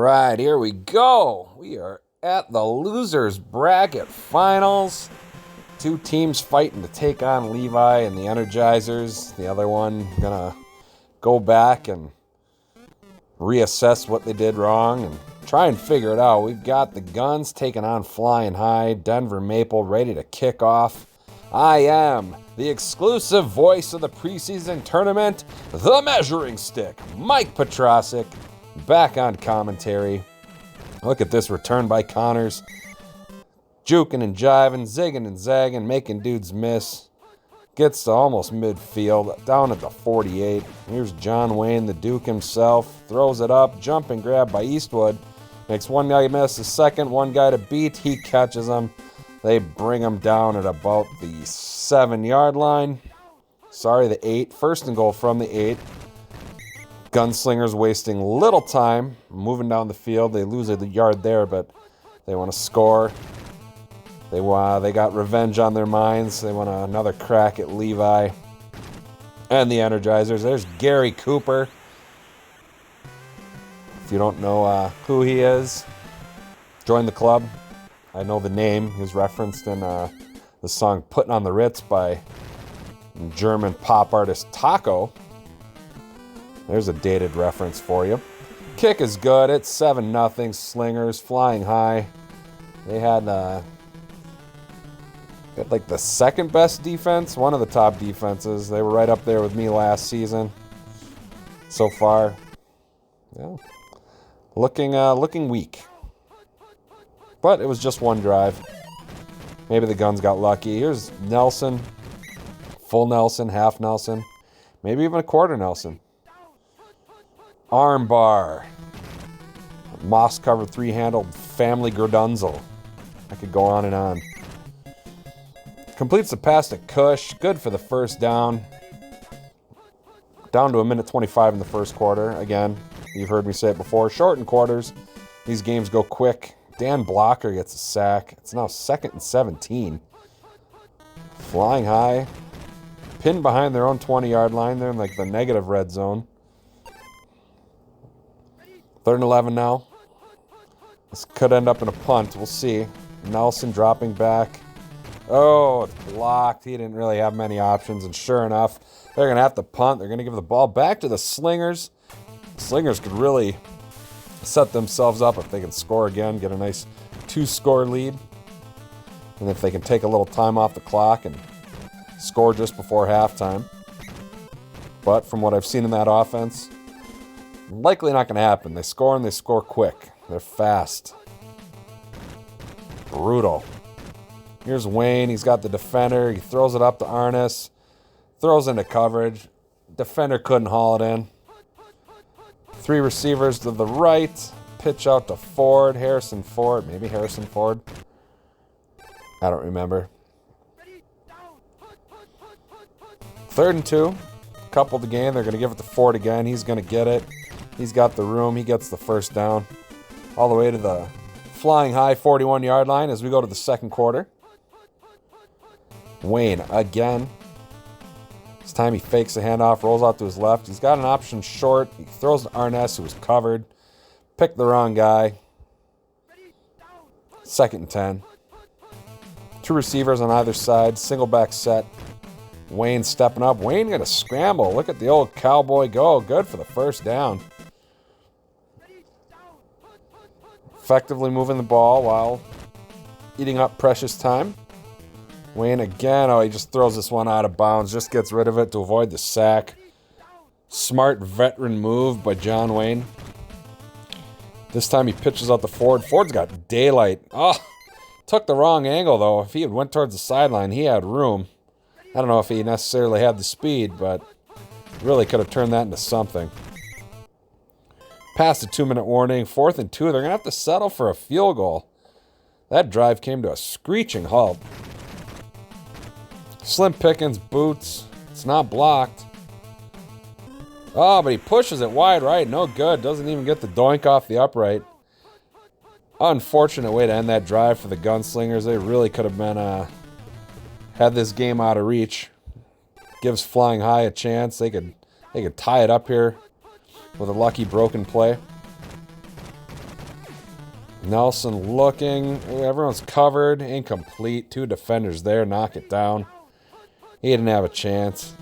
right, here we go. We are at the losers bracket finals. Two teams fighting to take on Levi and the Energizers. The other one gonna go back and reassess what they did wrong and try and figure it out. We've got the Guns taking on Flying High, Denver Maple ready to kick off. I am the exclusive voice of the preseason tournament, the Measuring Stick, Mike Petrosic, back on commentary. Look at this return by Connors. Juking and jiving, zigging and zagging, making dudes miss. Gets to almost midfield, down at the 48. Here's John Wayne, the Duke himself. Throws it up, jumping grab by Eastwood. Makes one guy miss a second, one guy to beat. He catches him. They bring him down at about the 7-yard line. Sorry, the 8. First and goal from the 8. Gunslingers wasting little time moving down the field. They lose a yard there, but they want to score. They got revenge on their minds. They want another crack at Levi and the Energizers. There's Gary Cooper. If you don't know who he is, join the club. I know the name. He was referenced in the song Putting on the Ritz by German pop artist Taco. There's a dated reference for you. Kick is good. It's 7-0. Slingers Flying High. They had like the second best defense, one of the top defenses. They were right up there with me last season. So far, yeah, looking weak. But it was just one drive. Maybe the Guns got lucky. Here's Nelson, full Nelson, half Nelson, maybe even a quarter Nelson. Arm bar, moss covered 3-handled family Gerdunzel. I could go on and on. Completes the pass to Cush. Good for the first down. Down to 1:25 in the first quarter. Again, you've heard me say it before. Shortened quarters. These games go quick. Dan Blocker gets a sack. It's now 2nd and 17. Flying High. Pinned behind their own 20-yard line. They're in like the negative red zone. 3rd and 11 now. This could end up in a punt. We'll see. Nelson dropping back. Oh, it's blocked. He didn't really have many options, and sure enough, they're going to have to punt. They're going to give the ball back to the Slingers. Slingers could really set themselves up if they can score again, get a nice 2-score lead. And if they can take a little time off the clock and score just before halftime. But from what I've seen in that offense, likely not going to happen. They score and they score quick. They're fast. Brutal. Here's Wayne. He's got the defender. He throws it up to Arnis. Throws into coverage. Defender couldn't haul it in. 3 receivers to the right. Pitch out to Ford. Harrison Ford. Maybe Harrison Ford. I don't remember. 3rd and 2. Couple the game. They're going to give it to Ford again. He's going to get it. He's got the room. He gets the first down. All the way to the Flying High 41-yard line as we go to the second quarter. Wayne again. This time he fakes a handoff, rolls out to his left. He's got an option short. He throws to Arness, who was covered. Picked the wrong guy. 2nd and 10. 2 receivers on either side. Single back set. Wayne stepping up. Wayne going to scramble. Look at the old cowboy go. Good for the first down. Effectively moving the ball while eating up precious time. Wayne again. Oh, he just throws this one out of bounds. Just gets rid of it to avoid the sack. Smart veteran move by John Wayne. This time he pitches out to Ford. Ford's got daylight. Oh, took the wrong angle, though. If he had went towards the sideline, he had room. I don't know if he necessarily had the speed, but really could have turned that into something. Past the 2-minute warning. 4th and 2. They're going to have to settle for a field goal. That drive came to a screeching halt. Slim Pickens, boots. It's not blocked. Oh, but he pushes it wide right. No good. Doesn't even get the doink off the upright. Unfortunate way to end that drive for the Gunslingers. They really could have been had this game out of reach. Gives Flying High a chance. They could tie it up here with a lucky broken play. Nelson looking. Everyone's covered. Incomplete. 2 defenders there. Knock it down. He didn't have a chance.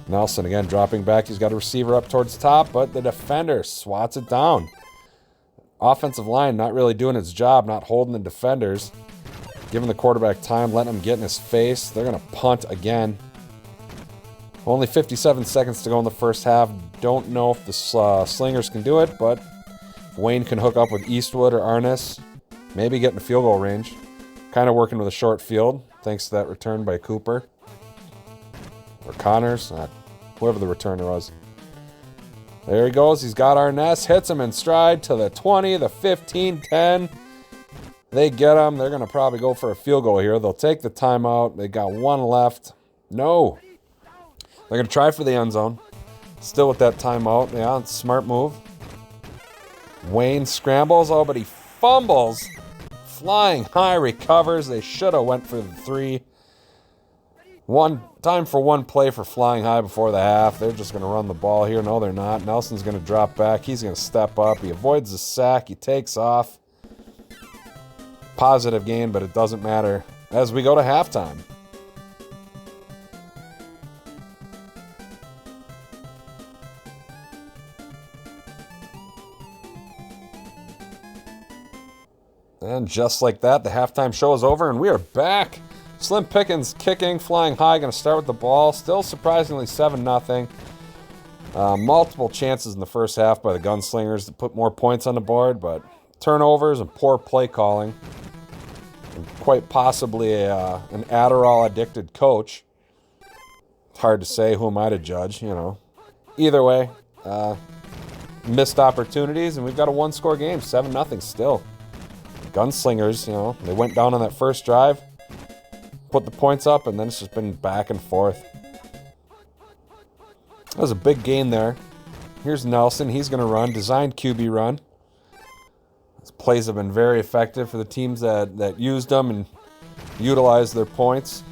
Nelson again dropping back. He's got a receiver up towards the top, but the defender swats it down. Offensive line not really doing its job, not holding the defenders. Giving the quarterback time, letting him get in his face. They're going to punt again. Only 57 seconds to go in the first half. Don't know if the Slingers can do it, but if Wayne can hook up with Eastwood or Arnes, maybe get in the field goal range. Kind of working with a short field, thanks to that return by Cooper. Or Connors, whoever the returner was. There he goes. He's got Arnes. Hits him in stride to the 20, the 15, 10. They get him. They're going to probably go for a field goal here. They'll take the timeout. They got 1 left. No. They're going to try for the end zone. Still with that timeout. Yeah, smart move. Wayne scrambles. Oh, but he fumbles. Flying high, recovers. They should have went for the 3. Time for 1 play for flying high before the half. They're just going to run the ball here. No, they're not. Nelson's going to drop back. He's going to step up. He avoids the sack. He takes off. Positive gain, but it doesn't matter as we go to halftime. And just like that, the halftime show is over, and we are back. Slim Pickens kicking, flying high, going to start with the ball. Still surprisingly 7-0. Multiple chances in the first half by the Gunslingers to put more points on the board, but turnovers and poor play calling. And quite possibly an Adderall-addicted coach. It's hard to say. Who am I to judge, you know. Either way, missed opportunities, and we've got a 1-score game, 7-0 still. Gunslingers, you know, they went down on that first drive, put the points up, and then it's just been back and forth. That was a big gain there. Here's Nelson. He's going to run. Designed QB run. His plays have been very effective for the teams that used them and utilized their points.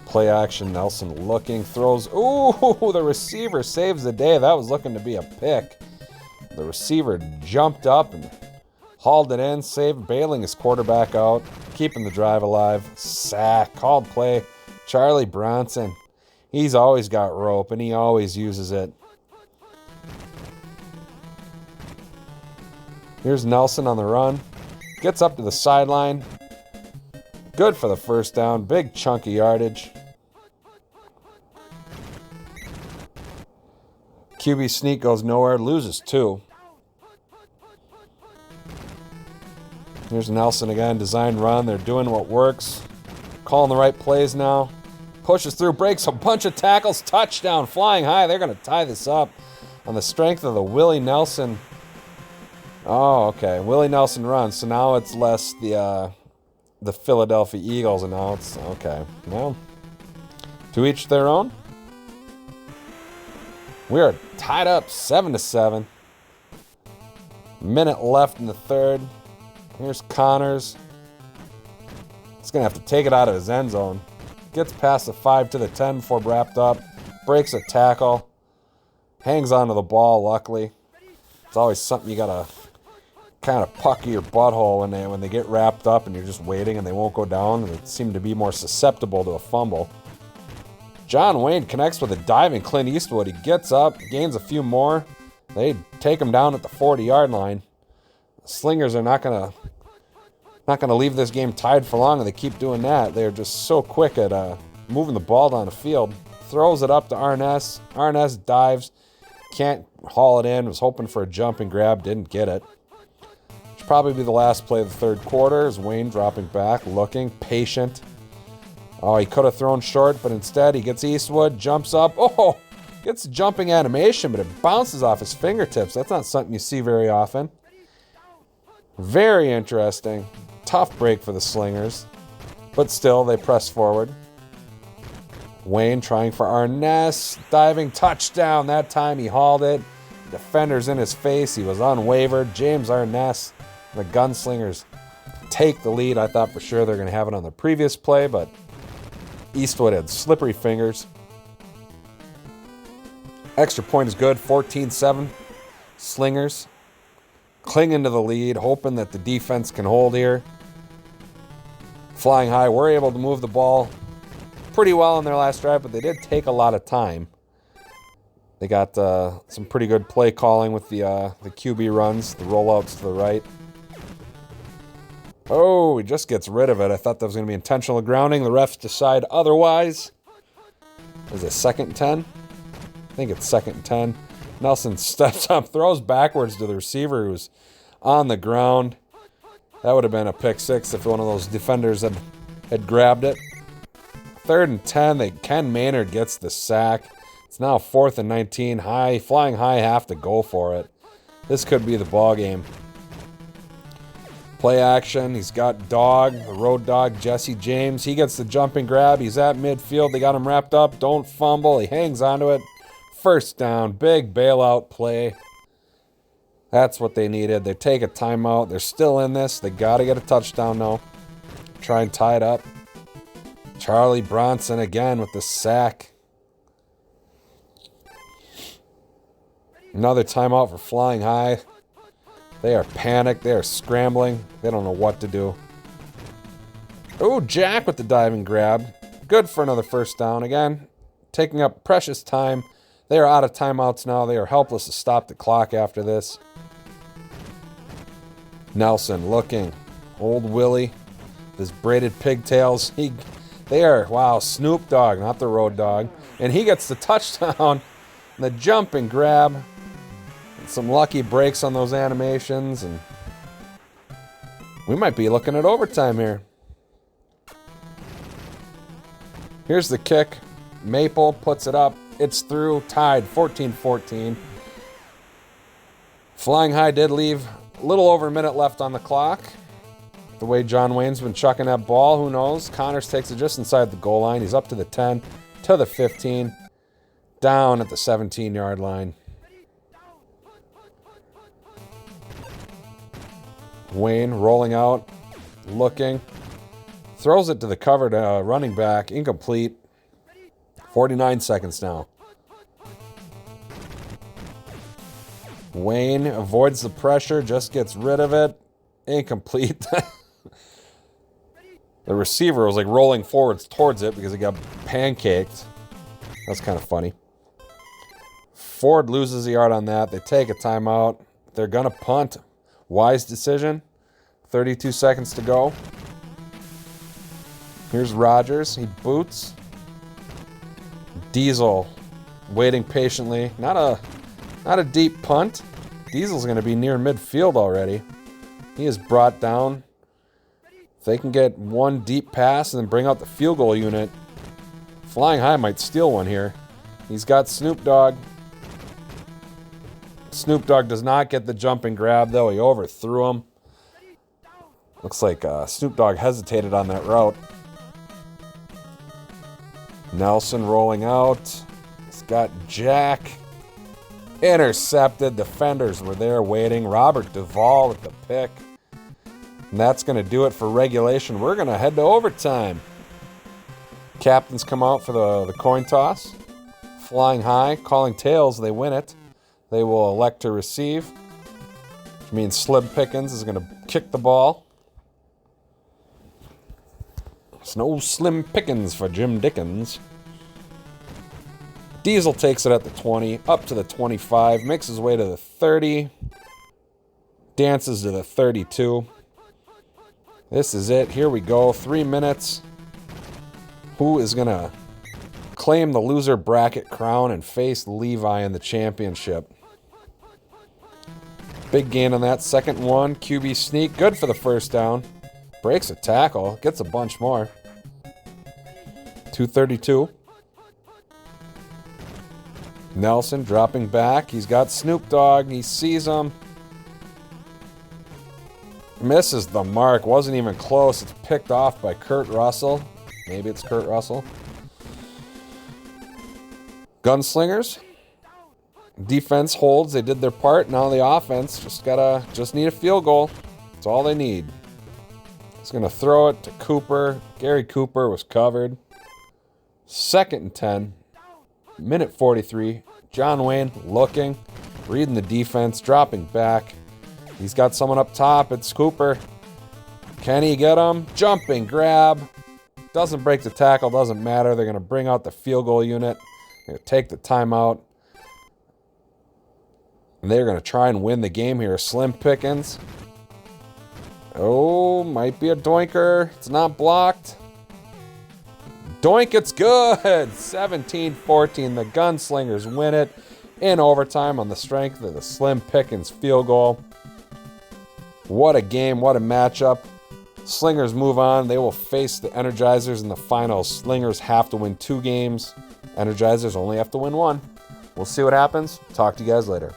Play action. Nelson looking. Throws. Ooh, the receiver saves the day. That was looking to be a pick. The receiver jumped up and hauled it in, bailing his quarterback out, keeping the drive alive. Sack, called play. Charlie Bronson. He's always got rope, and he always uses it. Here's Nelson on the run. Gets up to the sideline. Good for the first down. Big chunky yardage. QB sneak goes nowhere. Loses 2. Here's Nelson again, design run. They're doing what works. Calling the right plays now. Pushes through, breaks a bunch of tackles. Touchdown, flying high. They're going to tie this up on the strength of the Willie Nelson. Oh, okay. Willie Nelson run. So now it's less the Philadelphia Eagles, and now it's okay. Well, to each their own. We are tied up 7-7. Minute left in the third. Here's Connors. He's going to have to take it out of his end zone. Gets past the 5 to the 10 before wrapped up. Breaks a tackle. Hangs onto the ball, luckily. It's always something you got to kind of pucker your butthole when they get wrapped up and you're just waiting and they won't go down. They seem to be more susceptible to a fumble. John Wayne connects with a diving Clint Eastwood. He gets up, gains a few more. They take him down at the 40-yard line. Slingers are not gonna leave this game tied for long, and they keep doing that. They're just so quick at moving the ball down the field. Throws it up to Arnes. Arnes dives, can't haul it in. Was hoping for a jump and grab, didn't get it. Should probably be the last play of the third quarter. Is Wayne dropping back, looking patient. Oh, he could have thrown short, but instead he gets Eastwood, jumps up. Oh, gets jumping animation, but it bounces off his fingertips. That's not something you see very often. Very interesting. Tough break for the Slingers. But still, they press forward. Wayne trying for Arnes. Diving touchdown. That time he hauled it. Defender's in his face. He was unwavered. James Arnes. The Gunslingers take the lead. I thought for sure they're going to have it on the previous play, but Eastwood had slippery fingers. Extra point is good. 14-7. Slingers. clinging to the lead, hoping that the defense can hold here. Flying High were able to move the ball pretty well in their last drive, but they did take a lot of time. They got some pretty good play calling with the QB runs, the rollouts to the right. Oh, he just gets rid of it. I thought that was going to be intentional grounding. The refs decide otherwise. Is it 2nd and 10? I think it's 2nd and 10. Nelson steps up, throws backwards to the receiver who's on the ground. That would have been a pick six if one of those defenders had grabbed it. 3rd and 10. Ken Maynard gets the sack. It's now 4th and 19. Flying High have to go for it. This could be the ball game. Play action. He's got the road dog, Jesse James. He gets the jumping grab. He's at midfield. They got him wrapped up. Don't fumble. He hangs onto it. 1st down. Big bailout play. That's what they needed. They take a timeout. They're still in this. They got to get a touchdown now. Try and tie it up. Charlie Bronson again with the sack. Another timeout for Flying High. They are panicked. They are scrambling. They don't know what to do. Oh, Jack with the diving grab. Good for another 1st down. Again, taking up precious time. They are out of timeouts now. They are helpless to stop the clock after this. Nelson looking. Old Willie. His braided pigtails. Wow, Snoop Dogg, not the road dog. And he gets the touchdown. The jumping grab. Some lucky breaks on those animations, and we might be looking at overtime here. Here's the kick. Maple puts it up. It's through. Tied 14-14. Flying High did leave a little over a minute left on the clock. The way John Wayne's been chucking that ball, who knows? Connors takes it just inside the goal line. He's up to the 10, to the 15, down at the 17-yard line. Wayne rolling out, looking, throws it to the covered running back, incomplete. 49 seconds now. Wayne avoids the pressure, just gets rid of it. Incomplete. The receiver was like rolling forwards towards it because he got pancaked. That's kind of funny. Ford loses a yard on that. They take a timeout. They're going to punt. Wise decision. 32 seconds to go. Here's Rogers. He boots. Diesel waiting patiently. Not a deep punt. Diesel's going to be near midfield already. He is brought down. If they can get one deep pass and then bring out the field goal unit, Flying High might steal one here. He's got Snoop Dogg. Snoop Dogg does not get the jumping grab, though. He overthrew him. Looks like Snoop Dogg hesitated on that route. Nelson rolling out. He's got Jack. Intercepted. Defenders were there waiting. Robert Duvall with the pick. And that's going to do it for regulation. We're going to head to overtime. Captains come out for the coin toss. Flying High, calling tails. They win it. They will elect to receive, which means Slim Pickens is going to kick the ball. It's no Slim Pickens for Jim Dickens. Diesel takes it at the 20, up to the 25, makes his way to the 30, dances to the 32. This is it. Here we go. 3 minutes. Who is going to claim the loser bracket crown and face Levi in the championship? Big gain on that. 2nd and 1. QB sneak. Good for the 1st down. Breaks a tackle. Gets a bunch more. 2:32. Nelson dropping back. He's got Snoop Dogg. He sees him. Misses the mark. Wasn't even close. It's picked off by Kurt Russell. Maybe it's Kurt Russell. Gunslingers. Defense holds. They did their part. Now the offense just need a field goal. That's all they need. He's going to throw it to Cooper. Gary Cooper was covered. 2nd and 10. Minute 43. John Wayne looking, reading the defense, dropping back. He's got someone up top. It's Cooper. Can he get him? Jumping grab. Doesn't break the tackle. Doesn't matter. They're going to bring out the field goal unit. They're going to take the timeout. And they're going to try and win the game here. Slim pickings. Oh, might be a doinker. It's not blocked. Doink, it's good. 17-14. The Gunslingers win it in overtime on the strength of the Slim Pickens field goal. What a game. What a matchup. Slingers move on. They will face the Energizers in the finals. Slingers have to win 2 games. Energizers only have to win 1. We'll see what happens. Talk to you guys later.